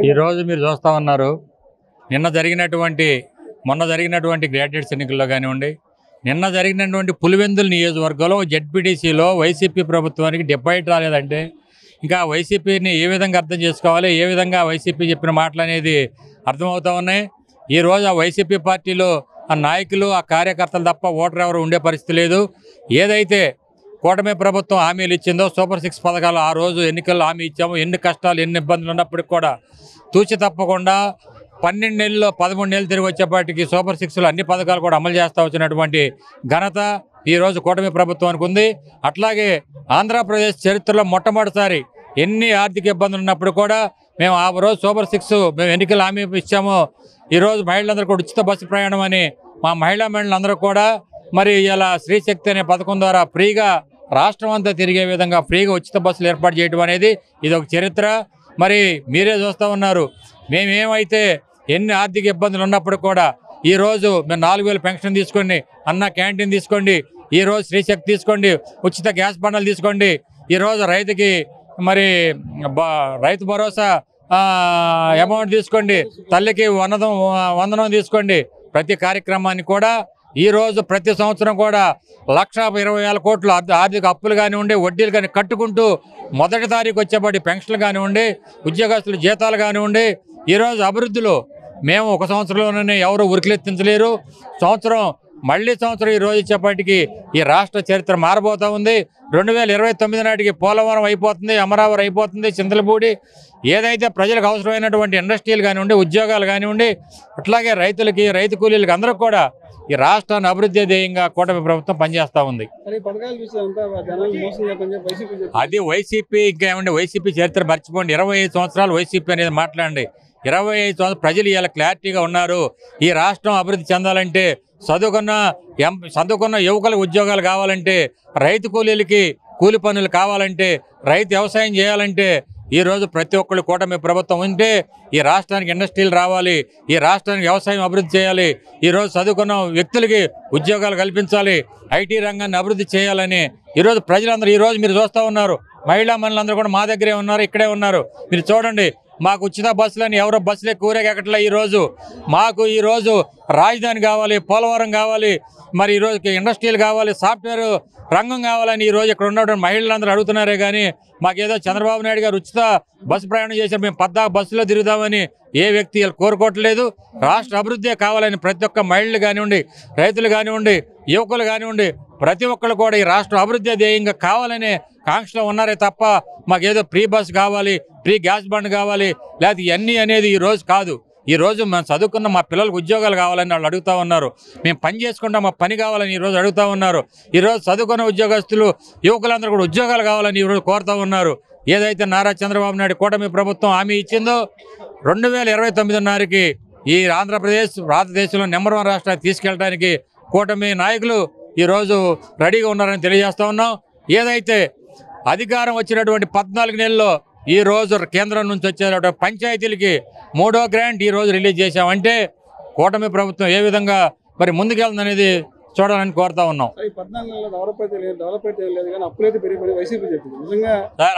ఈరోజు మీరు చూస్తూ ఉన్నారు. మొన్న జరిగినటువంటి గ్రాడ్యుయేట్స్ ఎన్నికల్లో కానివ్వండి, నిన్న జరిగినటువంటి పులివెందుల నియోజకవర్గంలో జెడ్పీటీసీలో వైసీపీ ప్రభుత్వానికి డిపాజిట్ రాలేదంటే ఇంకా వైసీపీని ఏ విధంగా అర్థం చేసుకోవాలి, ఏ విధంగా వైసీపీ చెప్పిన మాటలు అనేది అర్థమవుతూ ఉన్నాయి. ఈరోజు ఆ వైసీపీ పార్టీలో ఆ నాయకులు, ఆ కార్యకర్తలు తప్ప ఓటర్ ఎవరు ఉండే పరిస్థితి లేదు. ఏదైతే కూటమి ప్రభుత్వం హామీలు ఇచ్చిందో సూపర్ 6 పథకాలు ఆ రోజు ఎన్నికల్లో హామీ ఇచ్చాము. ఎన్ని కష్టాలు, ఎన్ని ఇబ్బందులు ఉన్నప్పటికి కూడా తూచి తప్పకుండా 12 నెలల్లో 13 నెలలు తిరిగి వచ్చేపాటికి సూపర్ 6లో అన్ని పథకాలు కూడా అమలు చేస్తూ వచ్చినటువంటి ఘనత ఈరోజు కూటమి ప్రభుత్వానికి ఉంది. అట్లాగే ఆంధ్రప్రదేశ్ చరిత్రలో మొట్టమొదటిసారి ఎన్ని ఆర్థిక ఇబ్బందులు ఉన్నప్పుడు కూడా మేము ఆ రోజు సూపర్ 6 మేము ఎన్నికల హామీ ఇచ్చాము. ఈరోజు మహిళలందరూ కూడా ఉచిత బస్సు ప్రయాణం అని మా మహిళా మండలందరూ కూడా మరి ఇలా స్త్రీశక్తి అనే పథకం ద్వారా ఫ్రీగా రాష్ట్రం అంతా తిరిగే విధంగా ఫ్రీగా ఉచిత బస్సులు ఏర్పాటు చేయడం అనేది ఇది ఒక చరిత్ర. మరి మీరే చూస్తూ ఉన్నారు. మేమేమైతే ఎన్ని ఆర్థిక ఇబ్బందులు ఉన్నప్పుడు కూడా ఈరోజు మేము 4,000 పెన్షన్ తీసుకోండి, అన్న క్యాంటీన్ తీసుకోండి, ఈరోజు స్త్రీశక్తి తీసుకోండి, ఉచిత గ్యాస్ బండలు తీసుకోండి, ఈరోజు రైతుకి మరి రైతు భరోసా అమౌంట్ తీసుకోండి, తల్లికి వందనం తీసుకోండి. ప్రతి కార్యక్రమాన్ని కూడా ఈరోజు ప్రతి సంవత్సరం కూడా 1,20,000 కోట్లు ఆర్థిక అప్పులు కానివ్వండి, వడ్డీలు కానీ కట్టుకుంటూ మొదటి తారీఖు వచ్చేపాటి పెన్షన్లు కానివ్వండి, ఉద్యోగస్తుల జీతాలు కానివ్వండి, ఈరోజు అభివృద్ధిలో మేము ఒక సంవత్సరంలోనే ఎవరు ఉరికిలెత్తించలేరు. మళ్ళీ సంవత్సరం ఈ రోజు ఇచ్చేపాటికి ఈ రాష్ట్ర చరిత్ర మారబోతూ ఉంది. 2029 నాటికి పోలవరం అయిపోతుంది, అమరావతి అయిపోతుంది, చింతలపూడి ఏదైతే ప్రజలకు అవసరమైనటువంటి ఇండస్ట్రీలు కానివ్వండి, ఉద్యోగాలు కానివ్వండి, అట్లాగే రైతులకి, రైతు కూలీలకి అందరూ కూడా ఈ రాష్ట్రాన్ని అభివృద్ధి ధ్యేయంగా కూటమి ప్రభుత్వం పనిచేస్తూ ఉంది. అది వైసీపీ ఇంకా ఏమంటే వైసీపీ చరిత్ర మర్చిపోండి. 25 సంవత్సరాలు వైసీపీ అనేది మాట్లాడండి. 25 సంవత్సరాలు ప్రజలు ఇలా క్లారిటీగా ఉన్నారు. ఈ రాష్ట్రం అభివృద్ధి చెందాలంటే చదువుకున్న యువకులకు ఉద్యోగాలు కావాలంటే, రైతు కూలీలకి కూలి పనులు కావాలంటే, రైతు వ్యవసాయం చేయాలంటే ఈరోజు ప్రతి ఒక్కళ్ళు కూటమి ప్రభుత్వం ఉంటే ఈ రాష్ట్రానికి ఇండస్ట్రీలు రావాలి, ఈ రాష్ట్రానికి వ్యవసాయం అభివృద్ధి చేయాలి, ఈరోజు చదువుకున్న వ్యక్తులకి ఉద్యోగాలు కల్పించాలి, ఐటీ రంగాన్ని అభివృద్ధి చేయాలని ఈరోజు ప్రజలందరూ ఈరోజు మీరు చూస్తూ ఉన్నారు. మహిళా మనులందరూ కూడా మా దగ్గరే ఉన్నారు, ఇక్కడే ఉన్నారు. మీరు చూడండి, మాకు ఉచిత బస్సులని ఎవరో బస్సులే కూరేకెక్కట్లే. మాకు ఈరోజు రాజధాని కావాలి, పోలవరం కావాలి, మరి ఈరోజు ఇండస్ట్రీలు కావాలి, సాఫ్ట్వేర్ రంగం కావాలని ఈరోజు ఇక్కడ ఉన్నటువంటి మహిళలందరూ అడుగుతున్నారే కానీ మాకేదో చంద్రబాబు నాయుడు గారు ఉచిత బస్సు ప్రయాణం చేశారు, మేము 14 బస్సులో తిరుగుదామని ఏ వ్యక్తి కోరుకోవట్లేదు. రాష్ట్ర అభివృద్ధి కావాలని ప్రతి ఒక్క మహిళలు కానివ్వండి, రైతులు కానివ్వండి, యువకులు కానివ్వండి, ప్రతి ఒక్కరు కూడా ఈ రాష్ట్ర అభివృద్ధి ధ్యేయంగా కావాలనే కాంక్షలో ఉన్నారే తప్ప మాకేదో ఫ్రీ బస్ కావాలి, ఫ్రీ గ్యాస్ బండ్ కావాలి, లేకపోతే ఇవన్నీ అనేది ఈరోజు కాదు. ఈరోజు మేము చదువుకున్న మా పిల్లలకు ఉద్యోగాలు కావాలని వాళ్ళు అడుగుతూ ఉన్నారు. మేము పని చేసుకుంటాం, మా పని కావాలని ఈరోజు అడుగుతూ ఉన్నారు. ఈరోజు చదువుకున్న ఉద్యోగస్తులు, యువకులందరూ కూడా ఉద్యోగాలు కావాలని ఈరోజు కోరుతూ ఉన్నారు. ఏదైతే నారా చంద్రబాబు నాయుడు కూటమి ప్రభుత్వం హామీ ఇచ్చిందో 2029 నాటికి ఈ ఆంధ్రప్రదేశ్ భారతదేశంలో నెంబర్ 1 రాష్ట్రానికి తీసుకెళ్ళడానికి కూటమి నాయకులు ఈరోజు రెడీగా ఉన్నారని తెలియజేస్తూ ఉన్నాం. ఏదైతే అధికారం వచ్చినటువంటి 14 నెలల్లో ఈ రోజు కేంద్రం నుంచి వచ్చే పంచాయతీలకి 3వ గ్రాంట్ ఈ రోజు రిలీజ్ చేశామంటే కూటమి ప్రభుత్వం ఏ విధంగా మరి ముందుకెళ్తుందనేది చూడాలని కోరుతా ఉన్నాం.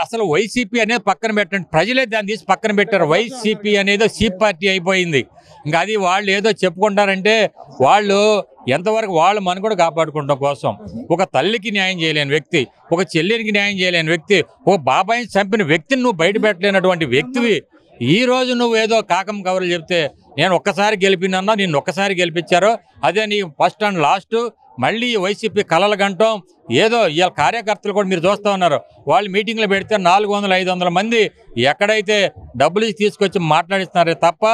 అసలు వైసీపీ అనేది పక్కన పెట్టండి, ప్రజలే దాన్ని తీసి పక్కన పెట్టారు. వైసీపీ అనేది సీప్ పార్టీ అయిపోయింది. ఇంకా అది వాళ్ళు ఏదో చెప్పుకుంటారంటే వాళ్ళు ఎంతవరకు వాళ్ళ మనుగడ కాపాడుకోవడం కోసం ఒక తల్లికి న్యాయం చేయలేని వ్యక్తి, ఒక చెల్లికి న్యాయం చేయలేని వ్యక్తి, ఒక బాబాయిని చంపిన వ్యక్తిని నువ్వు బయట పెట్టలేనటువంటి వ్యక్తివి ఈ రోజు నువ్వు ఏదో కాకం కవర్లు చెప్తే నేను ఒక్కసారి గెలిపినన్నా నిన్ను ఒక్కసారి గెలిపించారో అదే నీ ఫస్ట్ అండ్ లాస్ట్. మళ్ళీ వైసీపీ కలల గంటం ఏదో ఇవాళ కార్యకర్తలు కూడా మీరు చూస్తూ ఉన్నారు. వాళ్ళు మీటింగ్లు పెడితే 400-500 మంది ఎక్కడైతే డబ్బులు తీసుకొచ్చి మాట్లాడిస్తున్నారే తప్ప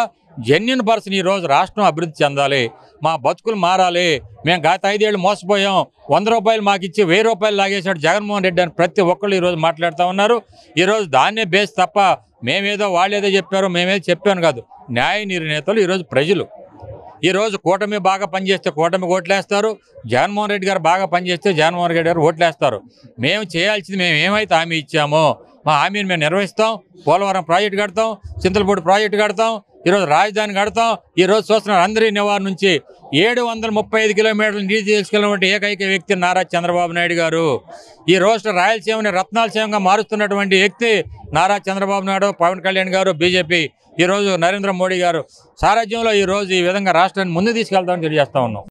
జెన్యున్ పర్సన్ ఈరోజు రాష్ట్రం అభివృద్ధి చెందాలి, మా బతుకులు మారాలి, మేము గత 5 ఏళ్ళు మోసపోయాం, 100 రూపాయలు మాకు ఇచ్చి 1000 రూపాయలు లాగేశాడు జగన్మోహన్ రెడ్డి అని ప్రతి ఒక్కళ్ళు ఈరోజు మాట్లాడుతూ ఉన్నారు. ఈరోజు దాన్నే బేస్ తప్ప మేమేదో వాళ్ళేదో చెప్పారో మేమేదో చెప్పాను కాదు. న్యాయ నిర్ణేతలు ఈరోజు ప్రజలు. ఈరోజు కూటమి బాగా పనిచేస్తే కూటమికి ఓట్లేస్తారు, జగన్మోహన్ రెడ్డి గారు బాగా పనిచేస్తే జగన్మోహన్ రెడ్డి గారు ఓట్లేస్తారు. మేము చేయాల్సింది మేము ఏమైతే హామీ ఇచ్చామో మా హామీని మేము నిర్వహిస్తాం. పోలవరం ప్రాజెక్టు కడతాం, చింతలపూడి ప్రాజెక్టు కడతాం, ఈరోజు రాజధాని కడతాం. ఈరోజు చూస్తున్నారు అందరి నివారణ నుంచి 735 కిలోమీటర్లు నీరు తీసుకెళ్ళినటువంటి ఏకైక వ్యక్తి నారా చంద్రబాబు నాయుడు గారు. ఈ రాష్ట్ర రాయలసీమని రత్నాలసీమంగా మారుస్తున్నటువంటి వ్యక్తి నారా చంద్రబాబు నాయుడు, పవన్ కళ్యాణ్ గారు, బీజేపీ. ఈరోజు నరేంద్ర మోడీ గారు సారథ్యంలో ఈరోజు ఈ విధంగా రాష్ట్రాన్ని ముందు తీసుకెళ్తామని తెలియజేస్తా ఉన్నాం.